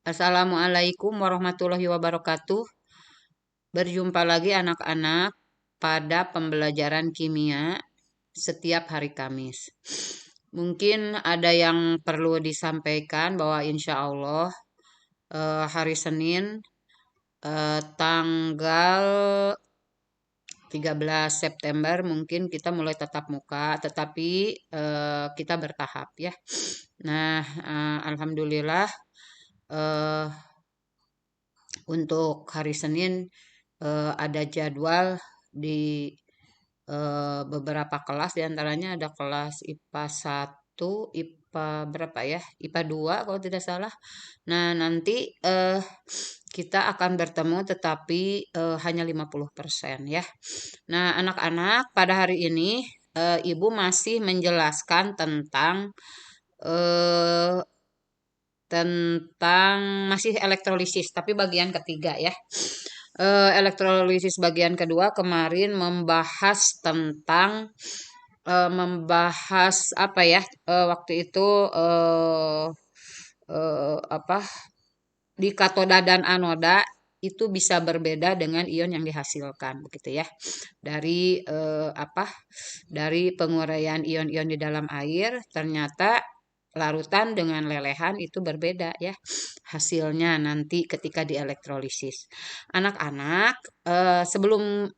Assalamualaikum warahmatullahi wabarakatuh. Berjumpa lagi anak-anak pada pembelajaran kimia setiap hari Kamis. Mungkin ada yang perlu disampaikan bahwa insya Allah hari Senin tanggal 13 September mungkin kita mulai tatap muka, tetapi kita bertahap ya. Nah, alhamdulillah eh, untuk hari Senin ada jadwal di beberapa kelas, diantaranya ada kelas IPA 1, IPA berapa ya? IPA 2 kalau tidak salah. Nah, nanti kita akan bertemu tetapi hanya 50% ya. Nah, anak-anak pada hari ini Ibu masih menjelaskan eh, tentang masih elektrolisis, tapi bagian ketiga ya. Elektrolisis bagian kedua kemarin membahas apa ya? Waktu itu apa di katoda dan anoda itu bisa berbeda dengan ion yang dihasilkan begitu ya. Dari dari penguraian ion-ion di dalam air ternyata larutan dengan lelehan itu berbeda ya hasilnya nanti ketika dielektrolisis. Anak-anak, sebelum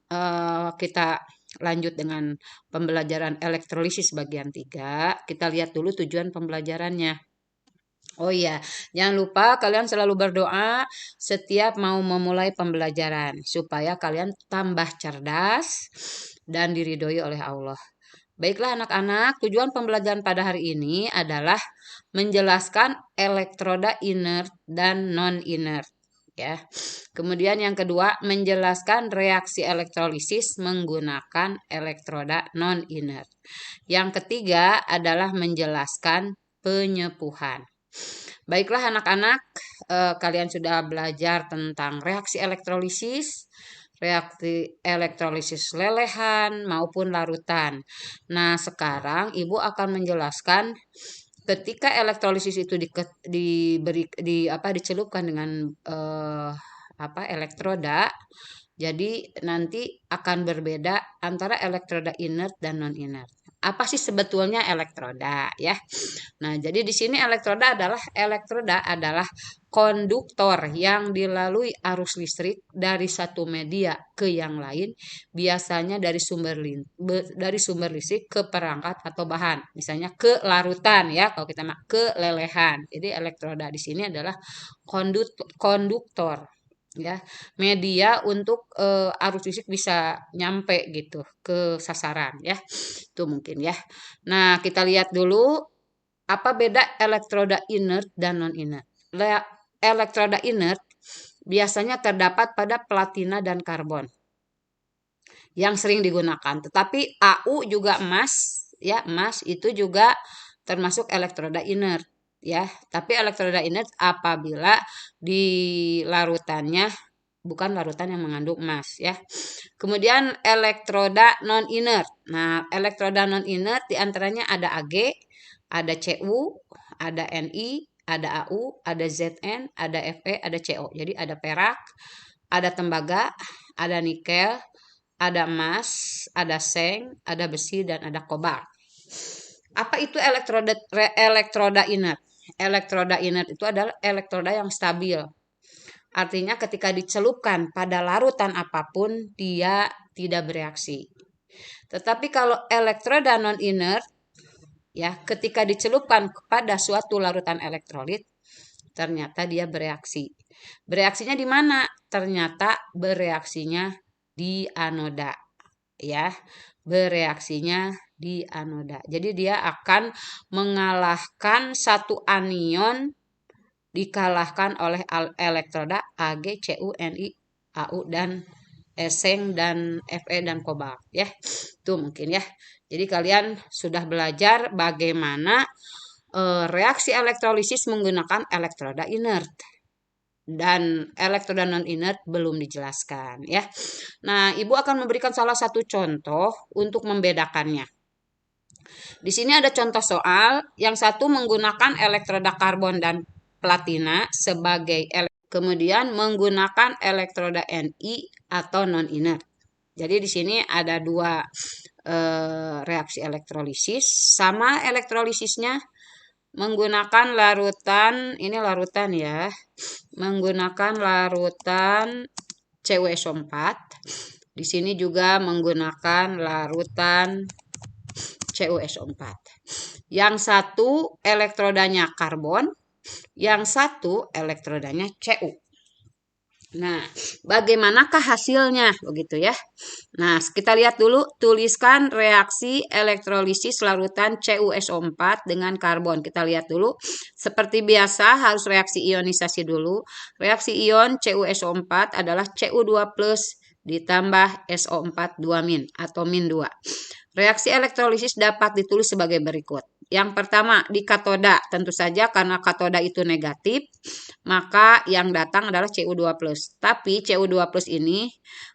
kita lanjut dengan pembelajaran elektrolisis bagian 3, kita lihat dulu tujuan pembelajarannya. Oh iya, jangan lupa kalian selalu berdoa setiap mau memulai pembelajaran supaya kalian tambah cerdas dan diridhoi oleh Allah. Baiklah anak-anak, tujuan pembelajaran pada hari ini adalah menjelaskan elektroda inert dan non-inert ya. Kemudian yang kedua, menjelaskan reaksi elektrolisis menggunakan elektroda non-inert. Yang ketiga adalah menjelaskan penyepuhan. Baiklah anak-anak, kalian sudah belajar tentang reaksi elektrolisis lelehan maupun larutan. Nah, sekarang Ibu akan menjelaskan ketika elektrolisis itu dicelupkan dengan elektroda, jadi nanti akan berbeda antara elektroda inert dan non inert. Apa sih sebetulnya elektroda ya? Nah, jadi di sini elektroda adalah konduktor yang dilalui arus listrik dari satu media ke yang lain, biasanya dari sumber listrik ke perangkat atau bahan, misalnya ke larutan ya, kalau kita ke lelehan. Jadi elektroda di sini adalah konduktor ya, media untuk arus listrik bisa nyampe gitu ke sasaran ya. Itu mungkin ya. Nah, kita lihat dulu apa beda elektroda inert dan non-inert. Elektroda inert biasanya terdapat pada platina dan karbon yang sering digunakan. Tetapi Au juga emas, ya emas itu juga termasuk elektroda inert, ya. Tapi elektroda inert apabila di larutannya bukan larutan yang mengandung emas, ya. Kemudian elektroda non inert. Nah, elektroda non inert diantaranya ada Ag, ada Cu, ada Ni, ada Au, ada Zn, ada Fe, ada Co. Jadi ada perak, ada tembaga, ada nikel, ada emas, ada seng, ada besi, dan ada kobalt. Apa itu elektroda inert? Elektroda inert itu adalah elektroda yang stabil. Artinya ketika dicelupkan pada larutan apapun, dia tidak bereaksi. Tetapi kalau elektroda non-inert, ya, ketika dicelupkan kepada suatu larutan elektrolit, ternyata dia bereaksi. Bereaksinya di mana? Ternyata bereaksinya di anoda, ya. Bereaksinya di anoda. Jadi dia akan mengalahkan satu anion dikalahkan oleh elektroda Ag, Cu, Ni, Au dan Seng dan Fe dan kobalt ya. Itu mungkin ya. Jadi kalian sudah belajar bagaimana reaksi elektrolisis menggunakan elektroda inert dan elektroda non inert belum dijelaskan ya. Nah, Ibu akan memberikan salah satu contoh untuk membedakannya. Di sini ada contoh soal, yang satu menggunakan elektroda karbon dan platina sebagai kemudian menggunakan elektroda Ni atau non-inert. Jadi di sini ada dua reaksi elektrolisis. Sama elektrolisisnya menggunakan larutan, ini larutan ya, menggunakan larutan CuSO4. Di sini juga menggunakan larutan CuSO4. Yang satu elektrodanya karbon, yang satu elektrodanya Cu. Nah, bagaimanakah hasilnya? Begitu ya. Nah, kita lihat dulu, tuliskan reaksi elektrolisis larutan CuSO4 dengan karbon. Kita lihat dulu. Seperti biasa, harus reaksi ionisasi dulu. Reaksi ion CuSO4 adalah Cu2+ ditambah SO4 2- atau -2. Reaksi elektrolisis dapat ditulis sebagai berikut. Yang pertama, di katoda, tentu saja karena katoda itu negatif, maka yang datang adalah Cu2+. Tapi Cu2+ ini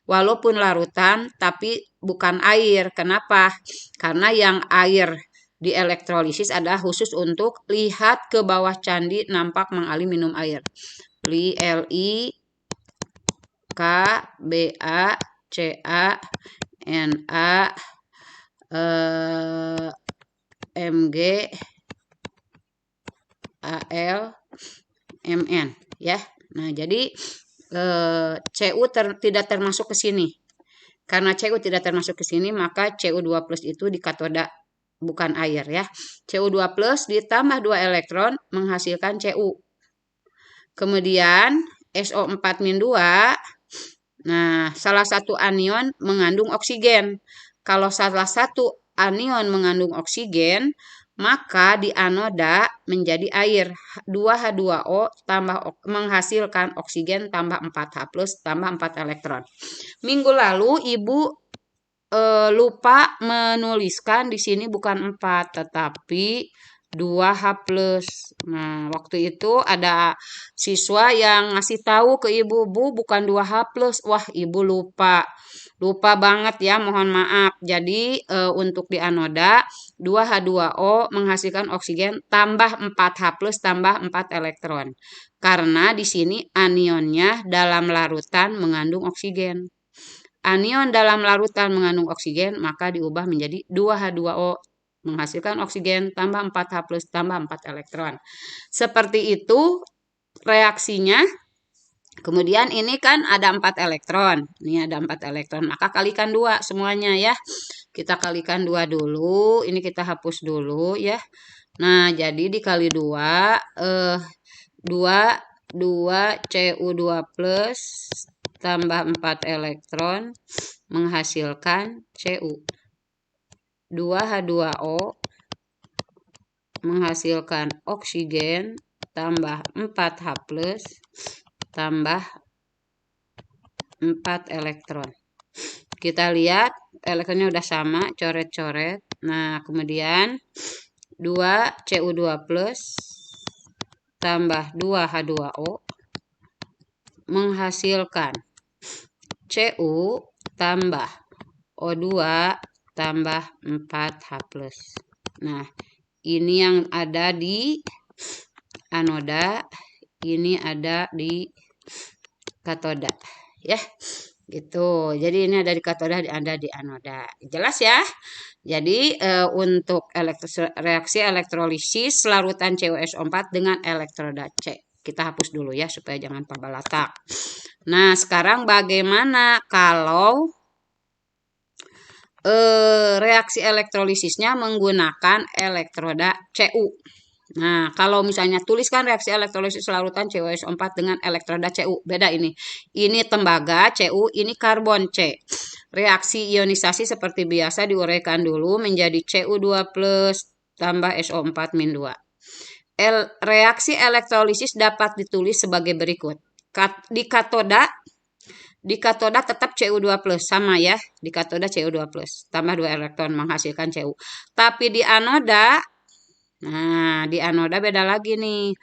walaupun larutan, tapi bukan air. Kenapa? Karena yang air di elektrolisis adalah khusus untuk lihat ke bawah candi nampak mengalih minum air. Li K Ba Ca Na Mg Al Mn ya. Nah, jadi Cu tidak termasuk ke sini. Karena Cu tidak termasuk ke sini, maka Cu2+ itu di katoda bukan air ya. Cu2+ ditambah 2 elektron menghasilkan Cu. Kemudian SO4-2. Nah, salah satu anion mengandung oksigen. Kalau salah satu anion mengandung oksigen, maka di anoda menjadi air. 2H2O tambah menghasilkan oksigen tambah 4H+ tambah 4 elektron. Minggu lalu Ibu lupa menuliskan di sini bukan 4 tetapi 2H+. Nah, waktu itu ada siswa yang ngasih tahu ke Ibu, Bu, bukan 2H+. Wah, Ibu lupa. Lupa banget ya, mohon maaf. Jadi, untuk di anoda, 2H2O menghasilkan oksigen tambah 4H+ tambah 4 elektron. Karena di sini anionnya dalam larutan mengandung oksigen. Anion dalam larutan mengandung oksigen, maka diubah menjadi 2H2O menghasilkan oksigen tambah 4H+ tambah 4 elektron. Seperti itu reaksinya. Kemudian ini kan ada 4 elektron. Ini ada 4 elektron, maka kalikan 2 semuanya ya. Kita kalikan 2 dulu. Ini kita hapus dulu ya. Nah, jadi dikali 2 Cu2+ tambah 4 elektron menghasilkan Cu. 2H2O menghasilkan oksigen tambah 4H+ tambah 4 elektron. Kita lihat elektronnya udah sama, coret-coret. Nah, kemudian 2Cu2+ tambah 2H2O menghasilkan Cu tambah O2 tambah 4H+. Nah, ini yang ada di anoda, ini ada di katoda ya. Gitu. Jadi ini ada di katoda, ada di anoda. Jelas ya? Jadi untuk reaksi elektrolisis larutan CuSO4 dengan elektroda C. Kita hapus dulu ya supaya jangan pabalatak. Nah, sekarang bagaimana kalau reaksi elektrolisisnya menggunakan elektroda Cu? Nah, kalau misalnya tuliskan reaksi elektrolisis larutan CuSO4 dengan elektroda Cu. Beda ini. Ini tembaga Cu, ini karbon C. Reaksi ionisasi seperti biasa diuraikan dulu menjadi Cu2+ tambah SO4-2. Reaksi elektrolisis dapat ditulis sebagai berikut. Di katoda tetap Cu2+ sama ya. Di katoda Cu2+ tambah 2 elektron menghasilkan Cu. Tapi di anoda, nah di anoda beda lagi nih.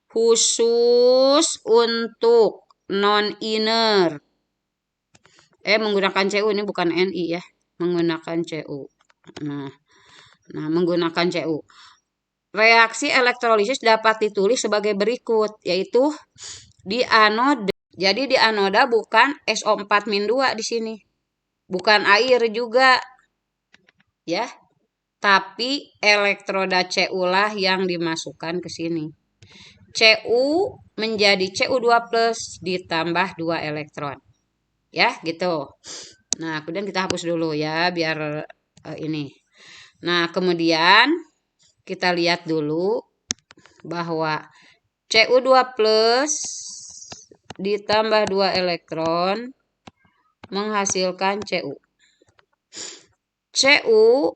Khusus untuk non-inert. Menggunakan Cu, ini bukan Ni ya. Menggunakan Cu. Nah menggunakan Cu. reaksi elektrolisis dapat ditulis sebagai berikut, yaitu di anoda. Jadi di anoda bukan SO4-2 di sini. Bukan air juga, ya. Tapi elektroda Cu lah yang dimasukkan ke sini. Cu menjadi Cu2+ ditambah 2 elektron. Ya, gitu. Nah, kemudian kita hapus dulu ya, biar ini. Nah, kemudian kita lihat dulu bahwa Cu2+ ditambah 2 elektron menghasilkan Cu. Cu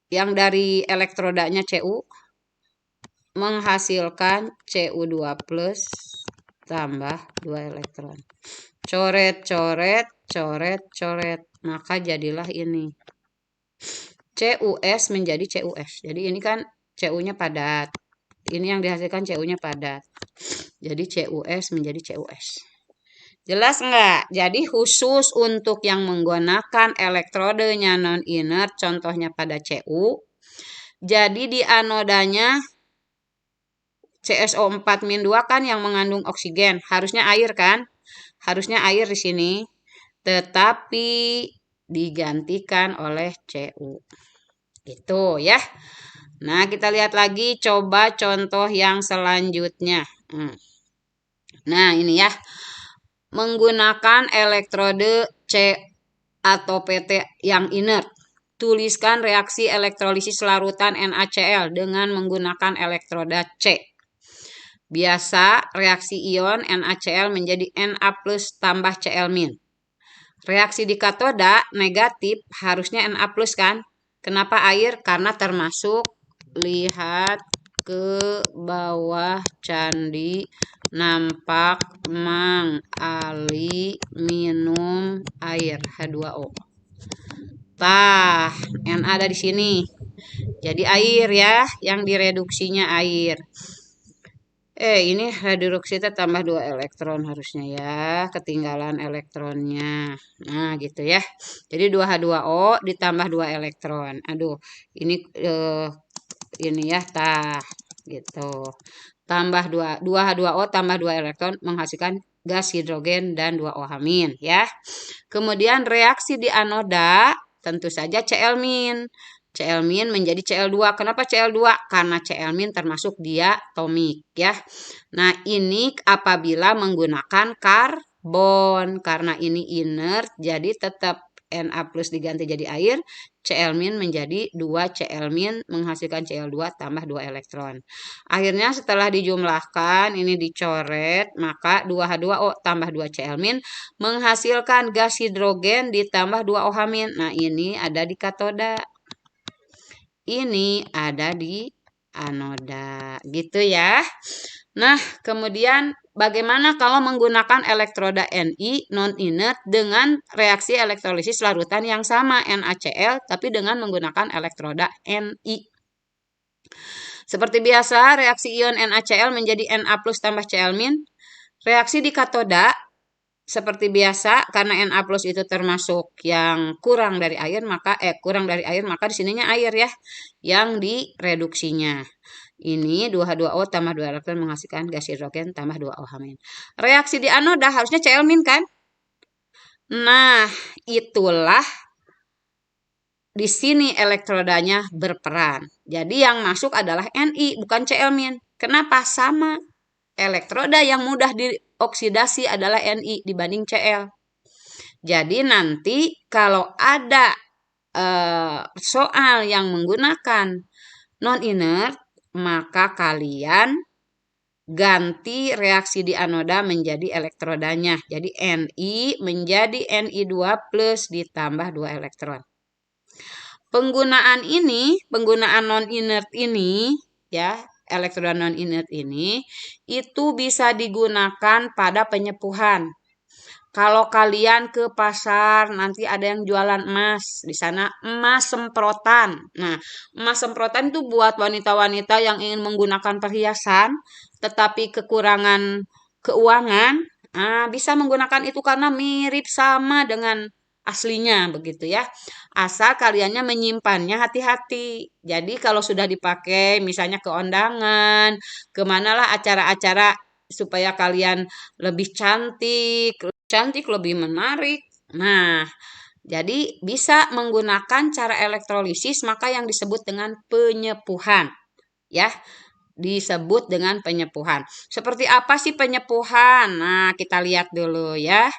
yang dari elektrodanya Cu menghasilkan Cu2+ tambah 2 elektron. Coret, coret, coret, coret. Maka jadilah ini. Cus menjadi Cus. Jadi ini kan Cu-nya padat. Ini yang dihasilkan Cu-nya padat. Jadi Cus menjadi Cus. Jelas enggak? Jadi khusus untuk yang menggunakan elektrodenya non-inert, contohnya pada Cu. Jadi di anodanya CSO4-2 kan yang mengandung oksigen. Harusnya air kan? Harusnya air di sini. Tetapi digantikan oleh Cu. Gitu ya. Nah, kita lihat lagi coba contoh yang selanjutnya. Nah, ini ya. Menggunakan elektrode C atau PT yang inert. Tuliskan reaksi elektrolisis larutan NaCl dengan menggunakan elektroda C. Biasa reaksi ion NaCl menjadi Na+ tambah Cl-. Reaksi di katoda negatif harusnya Na+ kan? Kenapa air? Karena termasuk, lihat ke bawah candi, nampak Mang Ali minum air H2O. Tah, Na ada di sini. Jadi air ya, yang direduksinya air. Ini hidroksida tambah 2 elektron harusnya ya, ketinggalan elektronnya. Nah, gitu ya. Jadi 2H2O ditambah 2 elektron. Aduh, ini ya, tah, gitu. Tambah 2H2O tambah 2 elektron menghasilkan gas hidrogen dan 2O- ya. Kemudian reaksi di anoda tentu saja Cl-. Cl- menjadi Cl2. Kenapa Cl2? Karena Cl- termasuk diatomik ya. Nah, ini apabila menggunakan karbon. Karena ini inert jadi tetap Na+ diganti jadi air, Cl- menjadi 2 Cl- menghasilkan Cl2 tambah 2 elektron. Akhirnya setelah dijumlahkan, ini dicoret, maka 2H2O tambah 2 Cl- menghasilkan gas hidrogen ditambah 2 OH-. Nah, ini ada di katoda. Ini ada di anoda. Gitu ya. Nah, kemudian bagaimana kalau menggunakan elektroda Ni non-inert dengan reaksi elektrolisis larutan yang sama NaCl tapi dengan menggunakan elektroda Ni. Seperti biasa, reaksi ion NaCl menjadi Na+ tambah Cl-. Reaksi di katoda seperti biasa karena Na+ itu termasuk yang kurang dari air maka di sininya air ya yang direduksinya. Ini 2H2O tambah 2 elektron menghasilkan gas hidrogen tambah 2 OH-. Reaksi di anoda harusnya Cl- kan? Nah, itulah di sini elektrodanya berperan. Jadi yang masuk adalah Ni bukan Cl-. Kenapa? Sama. Elektroda yang mudah dioksidasi adalah Ni dibanding Cl. Jadi nanti kalau ada soal yang menggunakan non-inert, maka kalian ganti reaksi di anoda menjadi elektrodanya. Jadi Ni menjadi Ni2+ ditambah 2 elektron. Penggunaan non-inert ini, ya, elektroda non-inert ini, itu bisa digunakan pada penyepuhan. Kalau kalian ke pasar, nanti ada yang jualan emas. Di sana emas semprotan. Nah, emas semprotan itu buat wanita-wanita yang ingin menggunakan perhiasan, tetapi kekurangan keuangan. Nah, bisa menggunakan itu karena mirip sama dengan aslinya begitu ya. Asal kaliannya menyimpannya hati-hati. Jadi kalau sudah dipakai misalnya ke undangan, kemanalah acara-acara supaya kalian lebih cantik, lebih menarik. Nah, jadi bisa menggunakan cara elektrolisis maka yang disebut dengan penyepuhan ya, disebut dengan penyepuhan. Seperti apa sih penyepuhan? Nah, kita lihat dulu ya.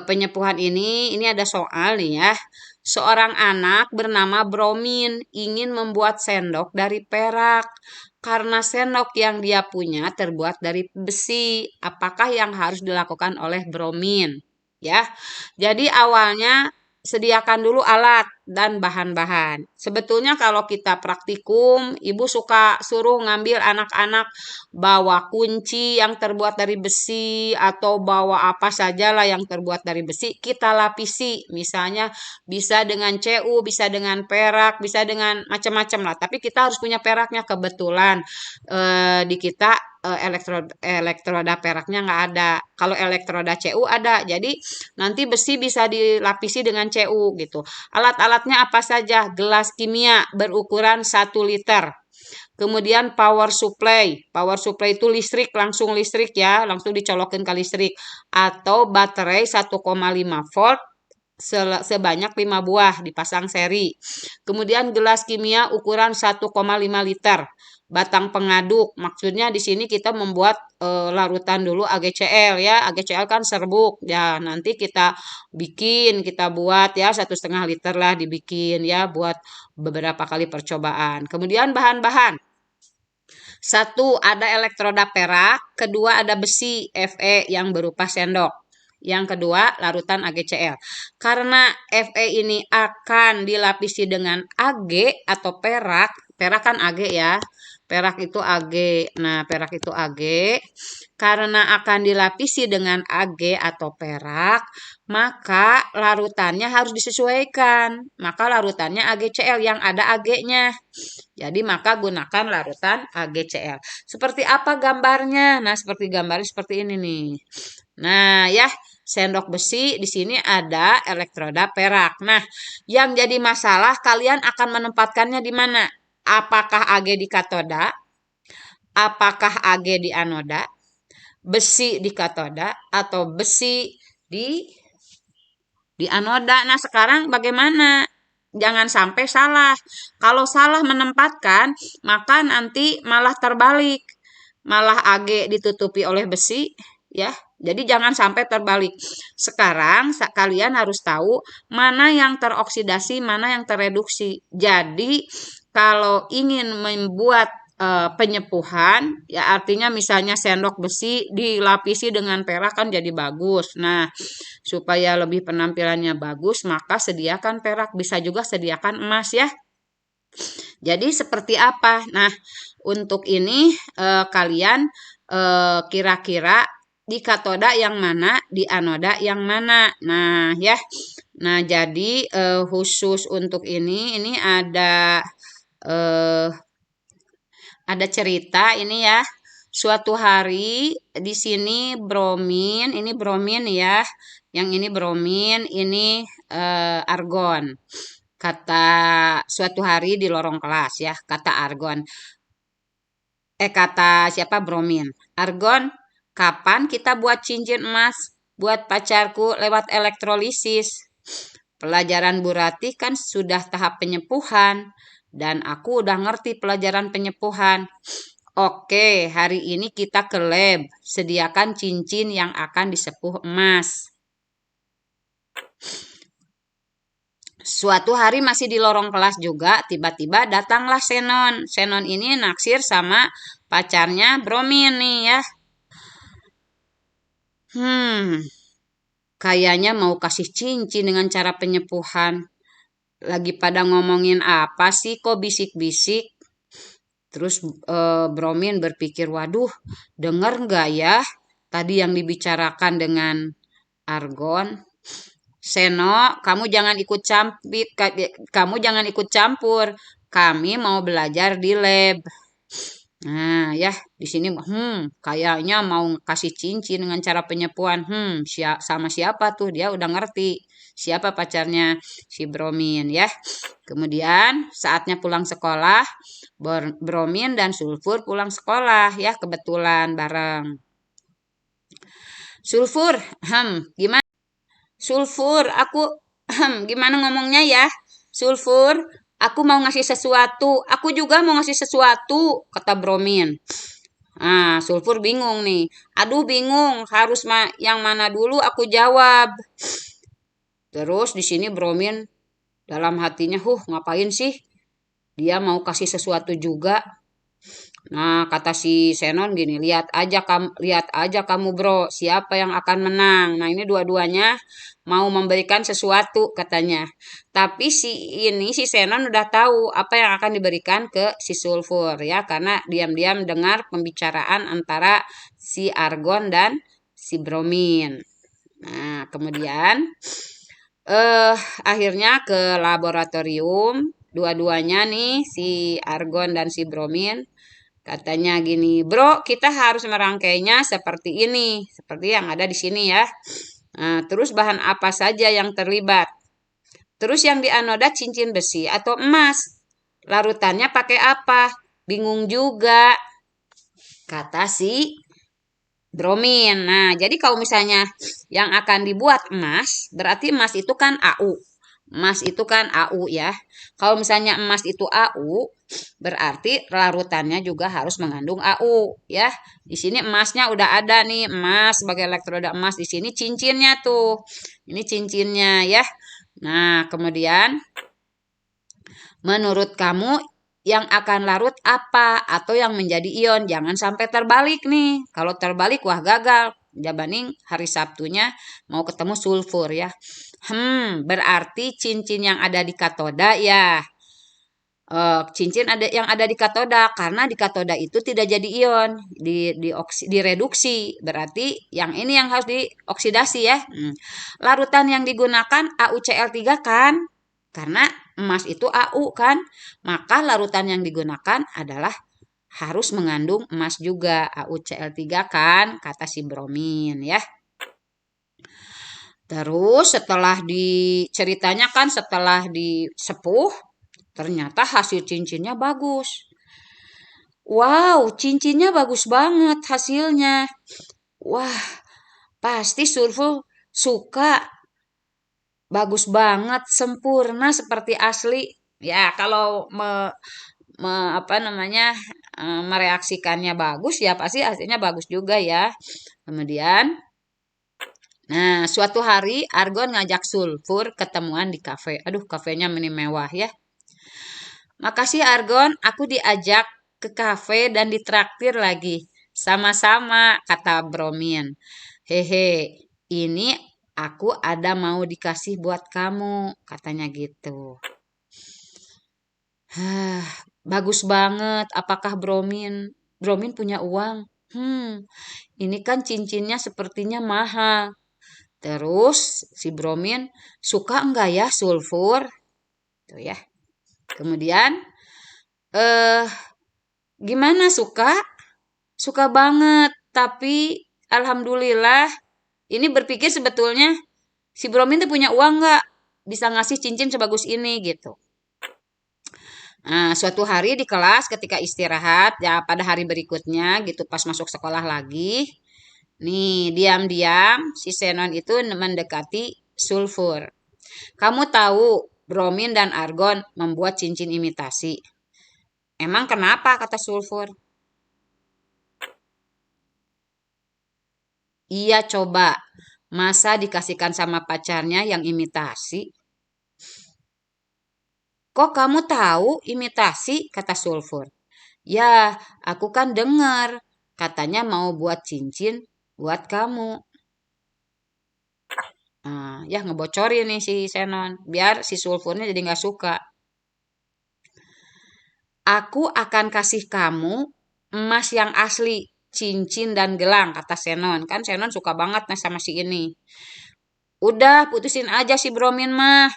Penyepuhan ini ada soal nih ya. Seorang anak bernama Bromin ingin membuat sendok dari perak. Karena sendok yang dia punya terbuat dari besi. Apakah yang harus dilakukan oleh Bromin? Ya, jadi awalnya sediakan dulu alat dan bahan-bahan. Sebetulnya kalau kita praktikum, ibu suka suruh ngambil anak-anak bawa kunci yang terbuat dari besi atau bawa apa sajalah yang terbuat dari besi, kita lapisi. Misalnya bisa dengan CU, bisa dengan perak, bisa dengan macam-macam lah. Tapi kita harus punya peraknya kebetulan di kita elektroda peraknya nggak ada. Kalau elektroda CU ada. Jadi nanti besi bisa dilapisi dengan CU gitu. Alat-alatnya apa saja? Gelas kimia berukuran 1 liter. Kemudian power supply. Power supply itu listrik, langsung listrik ya, langsung dicolokin ke listrik. Atau baterai 1,5 volt sebanyak 5 buah dipasang seri. Kemudian gelas kimia ukuran 1,5 liter. Batang pengaduk, maksudnya di sini kita membuat larutan dulu AgCl ya. AgCl kan serbuk ya. Nanti kita buat ya 1,5 liter lah dibikin ya buat beberapa kali percobaan. Kemudian bahan-bahan. Satu, ada elektroda perak. Kedua, ada besi Fe yang berupa sendok. Yang kedua, larutan AgCl. Karena Fe ini akan dilapisi dengan Ag atau perak. Perak kan Ag ya. Perak itu Ag. Nah, perak itu Ag. Karena akan dilapisi dengan Ag atau perak, maka larutannya harus disesuaikan. Maka larutannya AgCl yang ada Ag-nya. Jadi maka gunakan larutan AgCl. Seperti apa gambarnya? Nah, seperti gambarnya seperti ini nih. Nah, ya, sendok besi di sini ada elektroda perak. Nah, yang jadi masalah kalian akan menempatkannya di mana? Apakah Ag di katoda? Apakah Ag di anoda? Besi di katoda atau besi di anoda. Nah, sekarang bagaimana? Jangan sampai salah. Kalau salah menempatkan, maka nanti malah terbalik. Malah Ag ditutupi oleh besi, ya. Jadi jangan sampai terbalik. Sekarang kalian harus tahu mana yang teroksidasi, mana yang tereduksi. Jadi kalau ingin membuat penyepuhan, ya artinya misalnya sendok besi dilapisi dengan perak kan jadi bagus. Nah, supaya lebih penampilannya bagus, maka sediakan perak. Bisa juga sediakan emas ya. Jadi seperti apa? Nah, untuk ini kalian kira-kira di katoda yang mana, di anoda yang mana. Nah, ya. Nah, jadi khusus untuk ini eh, ada cerita ini ya. Suatu hari di sini bromin, ini bromin ya. Yang ini bromin, ini argon. Kata suatu hari di lorong kelas ya, kata argon. Kata siapa bromin. Argon, kapan kita buat cincin emas buat pacarku lewat elektrolisis? Pelajaran Bu Rati kan sudah tahap penyepuhan dan aku udah ngerti pelajaran penyepuhan. Oke, hari ini kita ke lab. Sediakan cincin yang akan disepuh emas. Suatu hari masih di lorong kelas juga, tiba-tiba datanglah Senon. Senon ini naksir sama pacarnya Bromin nih ya. Kayaknya mau kasih cincin dengan cara penyepuhan. Lagi pada ngomongin apa sih kok bisik-bisik? Terus Bromin berpikir, waduh, denger nggak ya tadi yang dibicarakan dengan argon? Seno, kamu jangan ikut campur. Kami mau belajar di lab. Nah, ya di sini kayaknya mau kasih cincin dengan cara penyepuan. Sama siapa tuh? Dia udah ngerti siapa pacarnya si Bromin ya. Kemudian saatnya pulang sekolah, Bromin dan Sulfur pulang sekolah ya kebetulan bareng. Sulfur, gimana? Sulfur, aku gimana ngomongnya ya? Sulfur, aku mau ngasih sesuatu. Aku juga mau ngasih sesuatu, kata Bromin. Ah, Sulfur bingung nih. Aduh, bingung. Harus yang mana dulu aku jawab. Terus di sini Bromin dalam hatinya, ngapain sih? Dia mau kasih sesuatu juga. Nah, kata si Senon gini, lihat aja kamu bro, siapa yang akan menang. Nah, ini dua-duanya mau memberikan sesuatu katanya. Tapi si Senon udah tahu apa yang akan diberikan ke si Sulfur ya, karena diam-diam dengar pembicaraan antara si Argon dan si Bromin. Nah, kemudian eh akhirnya ke laboratorium, dua-duanya nih si Argon dan si Bromin. Katanya gini, bro, kita harus merangkainya seperti ini, seperti yang ada di sini ya. Nah, terus bahan apa saja yang terlibat? Terus yang dianoda cincin besi atau emas? Larutannya pakai apa? Bingung juga, kata si Bromin. Nah, jadi kalau misalnya yang akan dibuat emas, berarti emas itu kan AU. Emas itu kan AU ya. Kalau misalnya emas itu AU, berarti larutannya juga harus mengandung AU ya. Di sini emasnya udah ada nih, emas sebagai elektroda emas. Di sini cincinnya tuh. Ini cincinnya ya. Nah, kemudian menurut kamu yang akan larut apa atau yang menjadi ion? Jangan sampai terbalik nih. Kalau terbalik wah gagal. Jabaning hari Sabtunya mau ketemu sulfur ya. Berarti cincin yang ada di katoda ya. Cincin yang ada di katoda karena di katoda itu tidak jadi ion, direduksi. Berarti yang ini yang harus dioksidasi ya. Larutan yang digunakan AuCl3 kan? Karena emas itu AU kan? Maka larutan yang digunakan adalah harus mengandung emas juga, AuCl3 kan? Kata si Bromin ya. Terus setelah diceritanya kan setelah disepuh ternyata hasil cincinnya bagus. Wow, cincinnya bagus banget hasilnya. Wah, pasti Sulfur suka. Bagus banget, sempurna seperti asli. Ya, kalau apa namanya mereaksikannya bagus ya pasti hasilnya bagus juga ya. Kemudian, nah suatu hari Argon ngajak Sulfur ketemuan di kafe. Aduh, kafenya mini mewah ya. Makasih Argon, aku diajak ke kafe dan ditraktir lagi. Sama-sama, kata Bromin. Hehe, ini aku ada mau dikasih buat kamu, katanya gitu. Hah, bagus banget. Apakah Bromin? Bromin punya uang? Ini kan cincinnya sepertinya mahal. Terus si Bromin suka enggak ya sulfur? Tuh ya. Kemudian eh gimana suka? Suka banget, tapi alhamdulillah ini berpikir sebetulnya si Bromin tuh punya uang nggak bisa ngasih cincin sebagus ini gitu. Nah, suatu hari di kelas ketika istirahat ya pada hari berikutnya gitu pas masuk sekolah lagi, nih diam-diam si Senon itu mendekati sulfur. Kamu tahu Bromin dan Argon membuat cincin imitasi. Emang kenapa kata sulfur? Iya coba, masa dikasihkan sama pacarnya yang imitasi? Kok kamu tahu imitasi? Kata Sulfur. Ya, aku kan dengar. Katanya mau buat cincin buat kamu. Nah, ya ngebocorin nih si Senon. Biar si Sulfurnya jadi nggak suka. Aku akan kasih kamu emas yang asli. Cincin dan gelang, kata Senon. Kan Senon suka banget nih sama si ini. Udah, putusin aja si Bromin mah.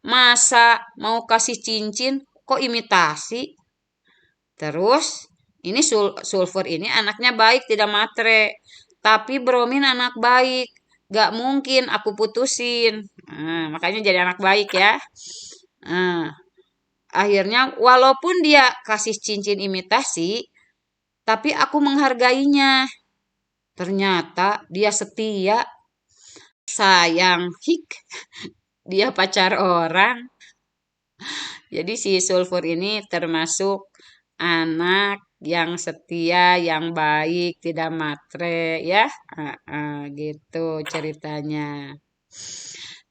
Masa mau kasih cincin kok imitasi? Terus ini sulfur ini anaknya baik tidak matre, tapi bromin anak baik. Gak mungkin aku putusin. Nah, makanya jadi anak baik ya. Nah, akhirnya walaupun dia kasih cincin imitasi, tapi aku menghargainya. Ternyata dia setia, sayang, hik, dia pacar orang. Jadi si sulfur ini termasuk anak yang setia, yang baik, tidak matre ya. Gitu ceritanya.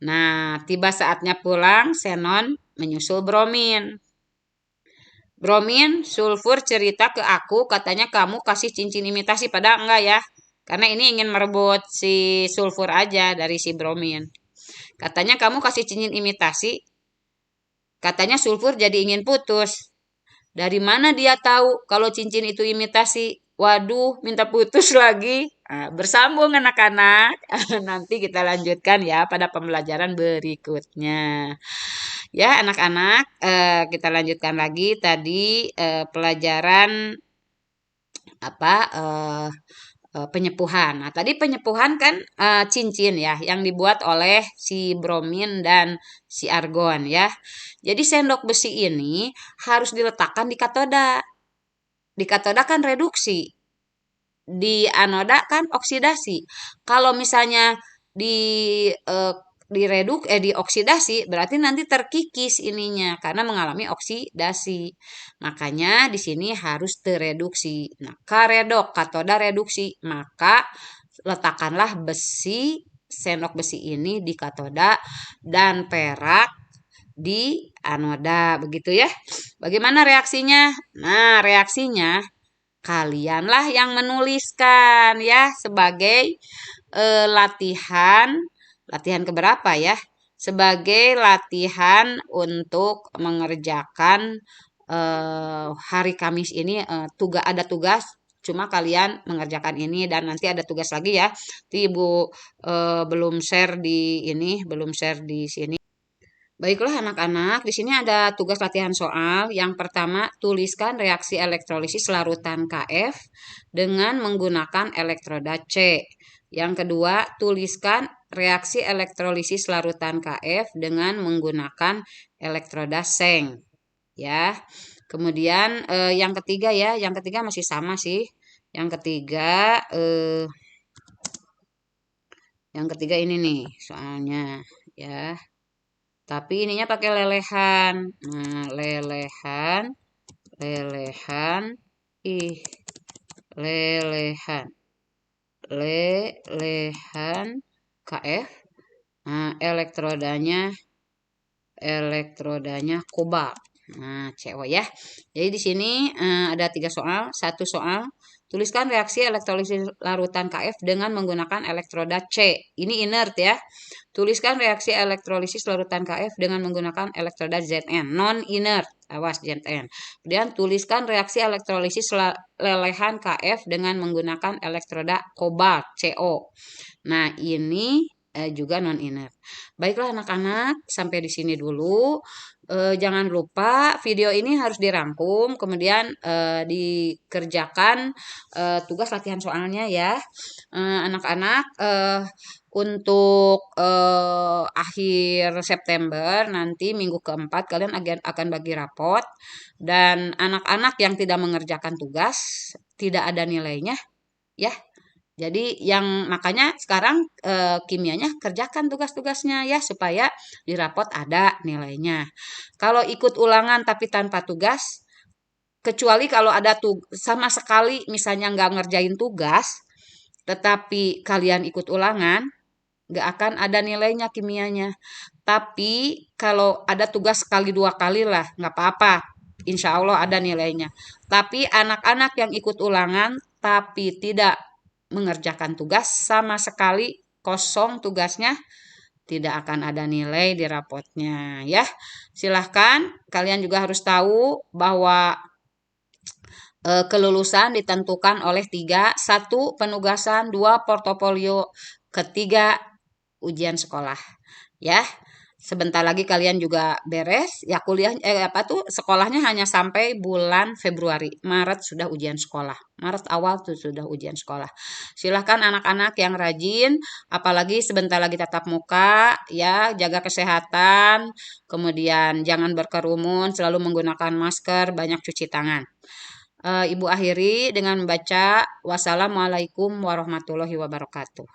Nah, tiba saatnya pulang, Xenon menyusul Bromin. Bromin, sulfur cerita ke aku, katanya kamu kasih cincin imitasi, pada enggak ya. Karena ini ingin merebut si sulfur aja dari si Bromin. Katanya kamu kasih cincin imitasi, katanya sulfur jadi ingin putus. Dari mana dia tahu kalau cincin itu imitasi? Waduh, minta putus lagi. Nah, bersambung anak-anak. Nanti kita lanjutkan ya pada pembelajaran berikutnya. Ya, anak-anak, kita lanjutkan lagi tadi pelajaran apa penyepuhan. Nah, tadi penyepuhan kan cincin ya yang dibuat oleh si bromin dan si argon ya. Jadi sendok besi ini harus diletakkan di katoda. Di katoda kan reduksi, di anoda kan oksidasi. Kalau misalnya di eh, dioksidasi berarti nanti terkikis ininya karena mengalami oksidasi. Makanya di sini harus tereduksi. Nah, karedok katoda reduksi, maka letakkanlah besi sendok besi ini di katoda dan perak di anoda begitu ya. Bagaimana reaksinya? Nah, reaksinya kalianlah yang menuliskan ya sebagai latihan latihan keberapa ya? Sebagai latihan untuk mengerjakan hari Kamis ini ada tugas cuma kalian mengerjakan ini dan nanti ada tugas lagi ya. Nanti Ibu belum share di ini, belum share di sini. Baiklah anak-anak, di sini ada tugas latihan soal. Yang pertama, tuliskan reaksi elektrolisis larutan Kf dengan menggunakan elektroda C. Yang kedua, tuliskan reaksi elektrolisis larutan Kf dengan menggunakan elektroda Seng. Ya. Kemudian yang ketiga ya, yang ketiga masih sama sih. Yang ketiga ini nih soalnya ya. Tapi ininya pakai lelehan. Nah, lelehan, lelehan, ih, lelehan, lelehan, KF. Nah, elektrodanya kobalt. Nah, cewek ya. Jadi di sini ada 3 soal. 1 soal, tuliskan reaksi elektrolisis larutan KF dengan menggunakan elektroda C. Ini inert ya. Tuliskan reaksi elektrolisis larutan KF dengan menggunakan elektroda Zn. Non-inert. Awas Zn. Kemudian tuliskan reaksi elektrolisis lelehan KF dengan menggunakan elektroda kobalt. CO. Nah, ini juga non-inert. Baiklah anak-anak, sampai di sini dulu. Jangan lupa video ini harus dirangkum, kemudian dikerjakan tugas latihan soalnya ya. Anak-anak, untuk akhir September nanti minggu keempat kalian akan bagi rapot dan anak-anak yang tidak mengerjakan tugas tidak ada nilainya ya. Jadi yang makanya sekarang kimianya kerjakan tugas-tugasnya ya supaya di rapot ada nilainya. Kalau ikut ulangan tapi tanpa tugas, kecuali kalau ada sama sekali misalnya nggak ngerjain tugas, tetapi kalian ikut ulangan, nggak akan ada nilainya kimianya. Tapi kalau ada tugas sekali 2 kali lah, nggak apa-apa. Insya Allah ada nilainya. Tapi anak-anak yang ikut ulangan tapi tidak mengerjakan tugas sama sekali kosong tugasnya tidak akan ada nilai di rapotnya ya. Silahkan kalian juga harus tahu bahwa kelulusan ditentukan oleh 3, 1 penugasan, 2 portofolio, ketiga ujian sekolah ya. Sebentar lagi kalian juga beres ya kuliah apa tuh sekolahnya hanya sampai bulan Februari. Maret sudah ujian sekolah. Maret awal tuh sudah ujian sekolah. Silahkan anak-anak yang rajin, apalagi sebentar lagi tatap muka, ya jaga kesehatan, kemudian jangan berkerumun, selalu menggunakan masker, banyak cuci tangan. Ibu akhiri dengan membaca wassalamualaikum warahmatullahi wabarakatuh.